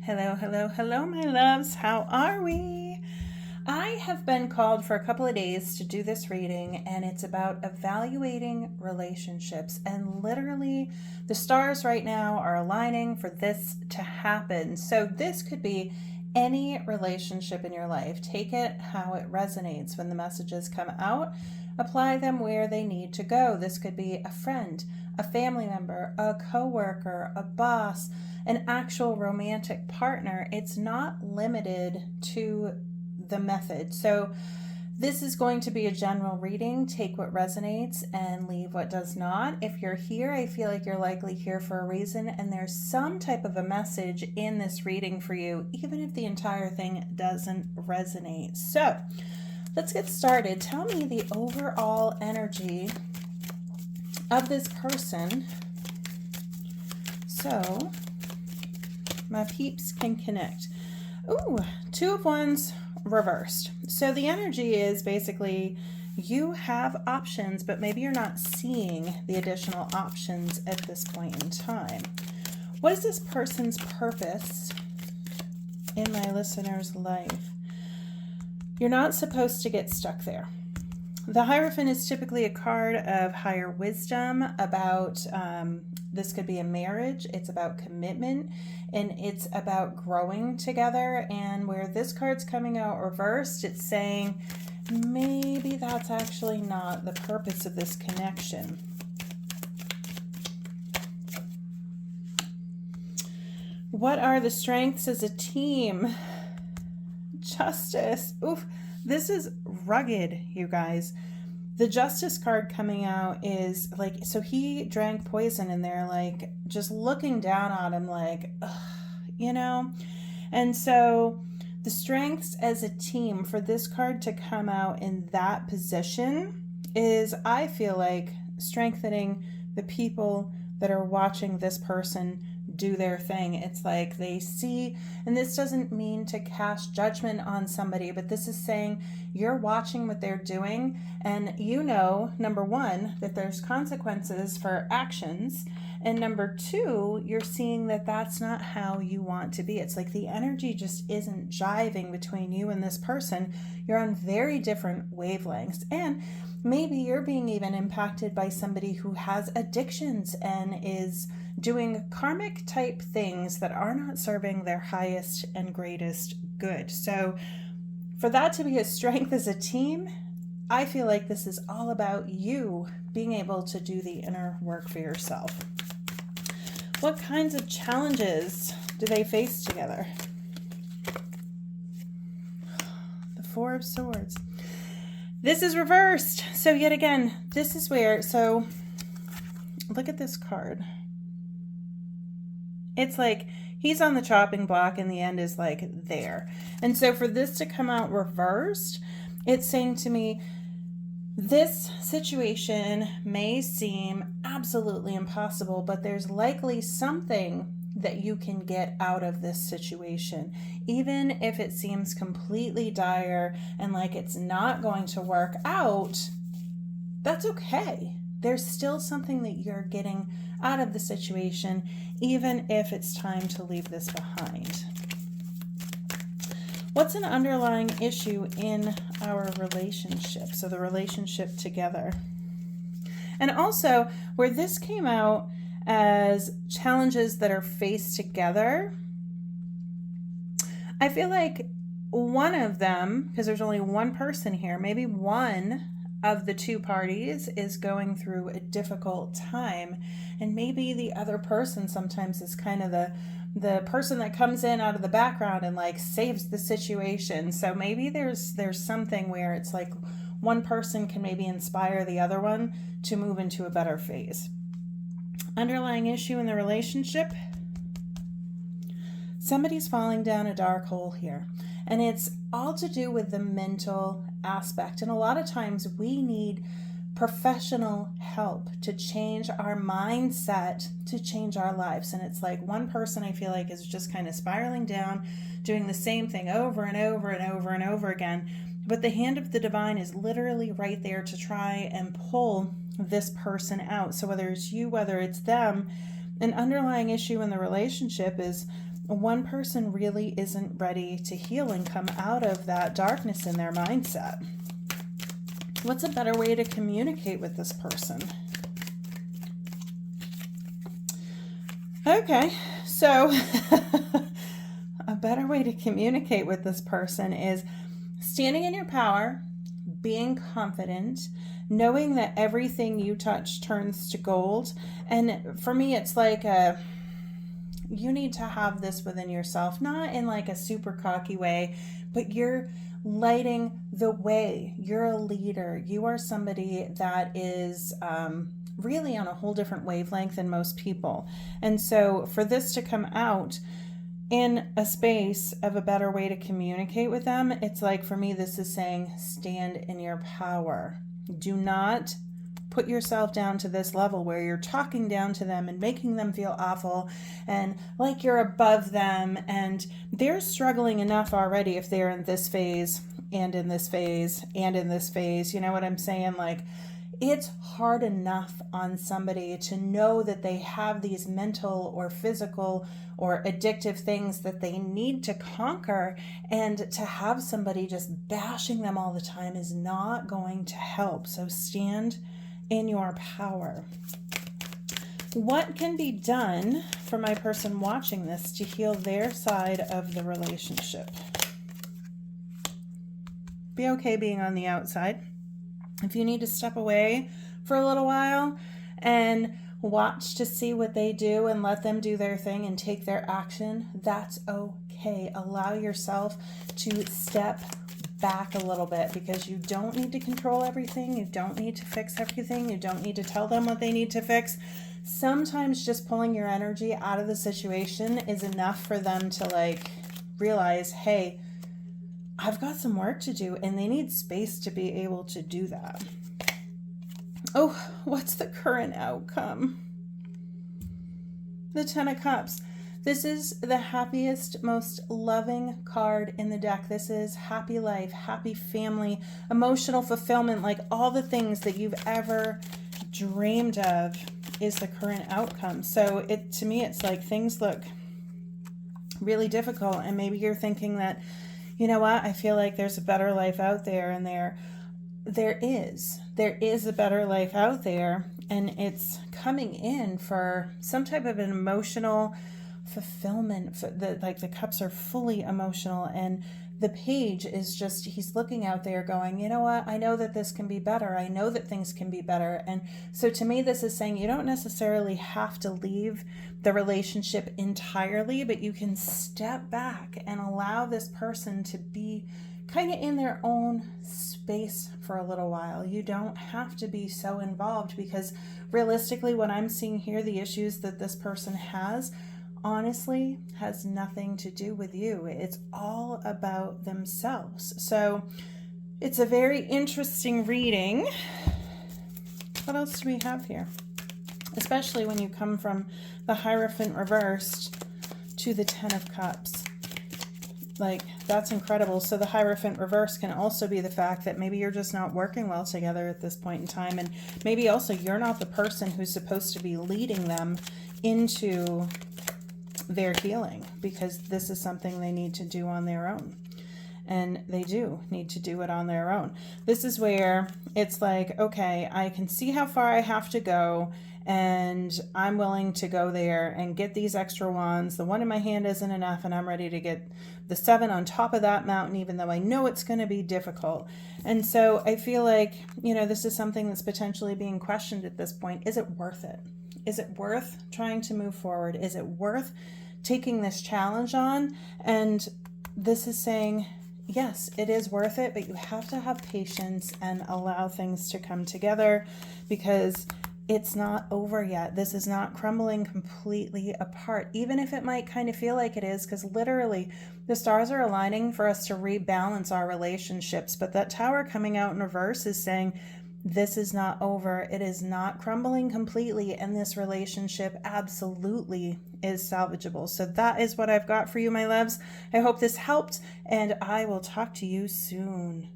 Hello, hello, hello, my loves. How are we? I have been called for a couple of days to do this reading, and it's about evaluating relationships. And literally, the stars right now are aligning for this to happen. So, this could be any relationship in your life. Take it how it resonates. When the messages come out, apply them where they need to go. This could be a friend, a family member, a coworker, a boss, an actual romantic partner. It's not limited to the method. So this is going to be a general reading. Take what resonates and leave what does not. If you're here, I feel like you're likely here for a reason, and there's some type of a message in this reading for you, even if the entire thing doesn't resonate. So let's get started. Tell me the overall energy of this person so my peeps can connect. Ooh, Two of Wands reversed. So the energy is basically you have options, but maybe you're not seeing the additional options at this point in time. What is this person's purpose in my listener's life? You're not supposed to get stuck there. The Hierophant is typically a card of higher wisdom about, this could be a marriage, it's about commitment, and it's about growing together. And where this card's coming out reversed, it's saying maybe that's actually not the purpose of this connection. What are the strengths as a team? Justice. Oof. This is rugged, you guys. The Justice card coming out is like, so he drank poison and they're like just looking down on him like, ugh, And so the strengths as a team, for this card to come out in that position is, I feel like, strengthening the people that are watching this person do their thing. It's like they see, and this doesn't mean to cast judgment on somebody, but this is saying you're watching what they're doing, and number one, that there's consequences for actions, and number two, you're seeing that that's not how you want to be. It's like the energy just isn't jiving between you and this person. You're on very different wavelengths, and maybe you're being even impacted by somebody who has addictions and is doing karmic type things that are not serving their highest and greatest good. So for that to be a strength as a team, I feel like this is all about you being able to do the inner work for yourself. What kinds of challenges do they face together? The Four of Swords. This is reversed. So yet again, this is where, so look at this card. It's like he's on the chopping block and the end is like there. And so for this to come out reversed, it's saying to me, this situation may seem absolutely impossible, but there's likely something that you can get out of this situation. Even if it seems completely dire and like it's not going to work out, that's okay. There's still something that you're getting out of the situation, even if it's time to leave this behind. What's an underlying issue in our relationship? So the relationship together. And also, where this came out as challenges that are faced together, I feel like one of them, because there's only one person here, maybe one of the two parties is going through a difficult time, and maybe the other person sometimes is kind of the person that comes in out of the background and like saves the situation. So maybe there's something where it's like one person can maybe inspire the other one to move into a better phase. Underlying issue in the relationship, somebody's falling down a dark hole here, and it's all to do with the mental aspect. And a lot of times we need professional help to change our mindset, to change our lives. And it's like one person, I feel like, is just kind of spiraling down, doing the same thing over and over and over and over again. But the hand of the divine is literally right there to try and pull this person out. So whether it's you, whether it's them, an underlying issue in the relationship is one person really isn't ready to heal and come out of that darkness in their mindset. What's a better way to communicate with this person? Okay, so a better way to communicate with this person is standing in your power, being confident, knowing that everything you touch turns to gold. And for me, it's like you need to have this within yourself, not in like a super cocky way, but you're lighting the way. You're a leader. You are somebody that is really on a whole different wavelength than most people. And so for this to come out in a space of a better way to communicate with them, it's like, for me, this is saying stand in your power. Do not put yourself down to this level where you're talking down to them and making them feel awful and like you're above them, and they're struggling enough already if they're in this phase and in this phase and in this phase. You know what I'm saying? Like, it's hard enough on somebody to know that they have these mental or physical or addictive things that they need to conquer, and to have somebody just bashing them all the time is not going to help. So stand in your power. What can be done for my person watching this to heal their side of the relationship? Be okay being on the outside. If you need to step away for a little while and watch to see what they do and let them do their thing and take their action, that's okay. Allow yourself to step back a little bit, because you don't need to control everything. You don't need to fix everything. You don't need to tell them what they need to fix. Sometimes just pulling your energy out of the situation is enough for them to like realize, hey, I've got some work to do, and they need space to be able to do that. Oh, what's the current outcome? The Ten of Cups. This is the happiest, most loving card in the deck. This is happy life, happy family, emotional fulfillment, like all the things that you've ever dreamed of is the current outcome. So to me, it's like things look really difficult, and maybe you're thinking that, you know what, I feel like there's a better life out there, and there is a better life out there, and it's coming in for some type of an emotional fulfillment. The cups are fully emotional, and the page is just, he's looking out there going, you know what, I know that this can be better. I know that things can be better. And so to me, this is saying you don't necessarily have to leave the relationship entirely, but you can step back and allow this person to be kind of in their own space for a little while. You don't have to be so involved, because realistically, what I'm seeing here, the issues that this person has, honestly has nothing to do with you. It's all about themselves. So it's a very interesting reading. What else do we have here? Especially when you come from the Hierophant reversed to the Ten of Cups. Like, that's incredible. So the Hierophant reverse can also be the fact that maybe you're just not working well together at this point in time, and maybe also you're not the person who's supposed to be leading them into their healing, because this is something they need to do on their own. And they do need to do it on their own. This is where it's like, okay, I can see how far I have to go, and I'm willing to go there and get these extra wands. The one in my hand isn't enough, and I'm ready to get the 7 on top of that mountain, even though I know it's going to be difficult. And so I feel like, you know, this is something that's potentially being questioned at this point. Is it worth it? Is it worth trying to move forward? Is it worth taking this challenge on? And this is saying, yes, it is worth it, but you have to have patience and allow things to come together, because it's not over yet. This is not crumbling completely apart, even if it might kind of feel like it is, because literally the stars are aligning for us to rebalance our relationships. But that Tower coming out in reverse is saying, this is not over. It is not crumbling completely, and this relationship absolutely is salvageable. So that is what I've got for you, my loves. I hope this helped, and I will talk to you soon.